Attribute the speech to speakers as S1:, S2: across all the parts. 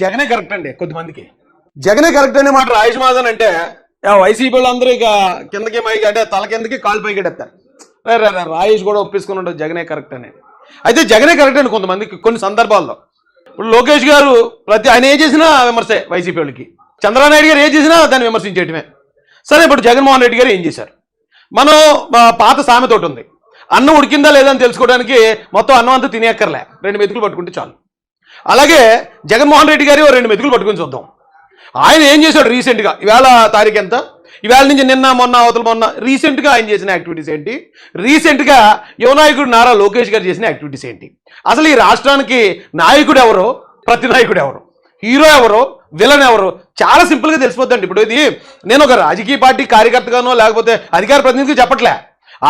S1: జగనే కరెక్ట్ అండి కొద్దిమందికి. జగనే కరెక్ట్ అనే మాట రాయేష్ మాధవన్ అంటే వైసీపీ వాళ్ళందరూ ఇక కిందకి మైకి అంటే తల కిందకి కాలు పైకి ఎడతారు. రాయేష్ కూడా ఒప్పేసుకుని ఉంటుంది జగనే కరెక్ట్ అని. అయితే జగనే కరెక్ట్ అండి కొంతమందికి కొన్ని సందర్భాల్లో. ఇప్పుడు లోకేష్ గారు ఆయన ఏం చేసినా విమర్శే వైసీపీ వాళ్ళకి. చంద్రబాబు గారు ఏం చేసినా దాన్ని విమర్శించేయటమే. సరే ఇప్పుడు జగన్మోహన్ రెడ్డి గారు ఏం చేశారు? మనం పాత సామెత ఒకటి ఉంది, అన్నం ఉడికిందా లేదా అని తెలుసుకోవడానికి మొత్తం అన్నం అంతా తినేక్కర్లే, 2 మెతుకులు పట్టుకుంటే చాలు. అలాగే జగన్మోహన్ రెడ్డి గారు 2 మెతుకులు పట్టుకుని చూద్దాం. ఆయన ఏం చేశాడు రీసెంట్గా? ఇవాళ తారీఖు ఎంత? ఇవాళ నుంచి నిన్న మొన్న అవతల మొన్న రీసెంట్గా ఆయన చేసిన యాక్టివిటీస్ ఏంటి? రీసెంట్గా యువనాయకుడు నారా లోకేష్ గారు చేసిన యాక్టివిటీస్ ఏంటి? అసలు ఈ రాష్ట్రానికి నాయకుడు ఎవరో, ప్రతినాయకుడు ఎవరు, హీరో ఎవరో, విలన్ ఎవరు చాలా సింపుల్గా తెలిసిపోద్దండి. ఇప్పుడు ఇది నేను ఒక రాజకీయ పార్టీ కార్యకర్తగానో లేకపోతే అధికార ప్రతినిధిగా చెప్పట్లే,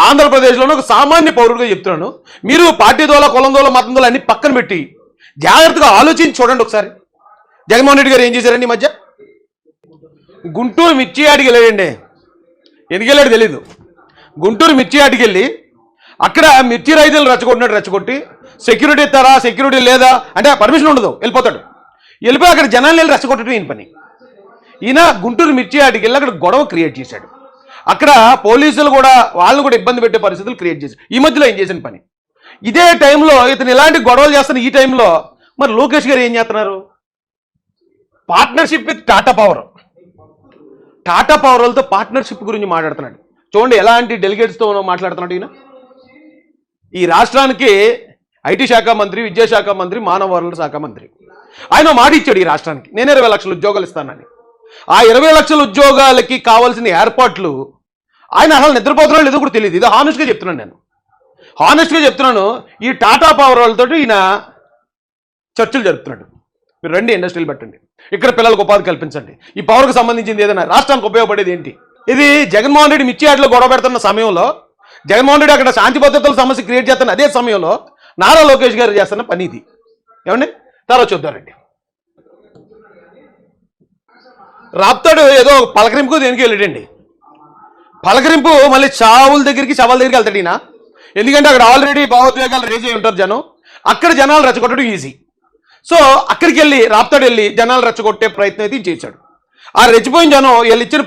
S1: ఆంధ్రప్రదేశ్లోనే ఒక సామాన్య పౌరుడిగా చెప్తున్నాను. మీరు పార్టీ దోల, కులం దోల, మతం దోల అన్ని పక్కన పెట్టి జాగ్రత్తగా ఆలోచించి చూడండి ఒకసారి. జగన్మోహన్ రెడ్డి గారు ఏం చేశారండి ఈ మధ్య? గుంటూరు మిర్చి ఆటికి వెళ్ళాడండి. ఎందుకు వెళ్ళాడు తెలీదు. గుంటూరు మిర్చి ఆటికి వెళ్ళి అక్కడ మిర్చి రైతులు రెచ్చగొట్టి సెక్యూరిటీ ఇస్తారా, సెక్యూరిటీ లేదా అంటే పర్మిషన్ ఉండదు, వెళ్ళిపోతాడు. వెళ్ళిపోయి అక్కడ జనాలు వెళ్ళి రెచ్చగొట్టడం ఈయన పని. ఈయన గుంటూరు మిర్చి ఆటికి వెళ్ళి అక్కడ గొడవ క్రియేట్ చేశాడు. అక్కడ పోలీసులు కూడా వాళ్ళని కూడా ఇబ్బంది పెట్టే పరిస్థితులు క్రియేట్ చేశారు. ఈ మధ్యలో ఏం చేసిన పని ఇదే టైంలో ఇతను ఇలాంటి గొడవలు చేస్తున్న ఈ టైంలో మరి లోకేష్ గారు ఏం చేస్తున్నారు? పార్ట్నర్షిప్ విత్ టాటా పవర్ వాళ్ళతో పార్ట్నర్షిప్ గురించి మాట్లాడుతున్నాడు. చూడండి ఎలాంటి డెలిగేట్స్తో మాట్లాడుతున్నాడు ఈయన. ఈ రాష్ట్రానికి ఐటీ శాఖ మంత్రి, విద్యాశాఖ మంత్రి, మానవ వనరుల శాఖ మంత్రి. ఆయన మాట ఇచ్చాడు ఈ రాష్ట్రానికి, నేను 20 లక్షల ఉద్యోగాలు ఇస్తానని. ఆ 20 లక్షల ఉద్యోగాలకి కావాల్సిన ఏర్పాట్లు ఆయన అసలు నిద్రపోతున్నాడు లేదో కూడా తెలియదు. ఇది హానెస్ట్గా చెప్తున్నాను, నేను హానెస్ట్గా చెప్తున్నాను. ఈ టాటా పవర్ వాళ్ళతో ఈయన చర్చలు జరుపుతున్నాడు. మీరు రండి, ఇండస్ట్రీలు పెట్టండి, ఇక్కడ పిల్లలకు ఉపాధి కల్పించండి, ఈ పవర్కి సంబంధించింది ఏదైనా రాష్ట్రానికి ఉపయోగపడేది ఏంటి? ఇది జగన్మోహన్ రెడ్డి మిర్చి ఆటలో గొడవ పెడుతున్న సమయంలో, జగన్మోహన్ రెడ్డి అక్కడ శాంతి భద్రతల సమస్య క్రియేట్ చేస్తున్న అదే సమయంలో నారా లోకేష్ గారు చేస్తున్న పని ఇది. ఏమండి తర్వాత చూద్దారండి. రాప్తాడు ఏదో పలకరింపుకు దేనికి వెళ్ళాడండి. పలకరింపు మళ్ళీ చావుల దగ్గరికి, శవాల దగ్గరికి వెళ్తాడు ఈయన. ఎందుకంటే అక్కడ ఆల్రెడీ భావోద్వేగాలు రేజ్ అయి ఉంటారు జనం. అక్కడ జనాలు రెచ్చగొట్టడం ఈజీ. సో అక్కడికి వెళ్ళి రాప్తాడు వెళ్ళి జనాలు రెచ్చగొట్టే ప్రయత్నం అయితే చేశాడు. ఆ రెచ్చిపోయిన జనం వీళ్ళు ఇచ్చిన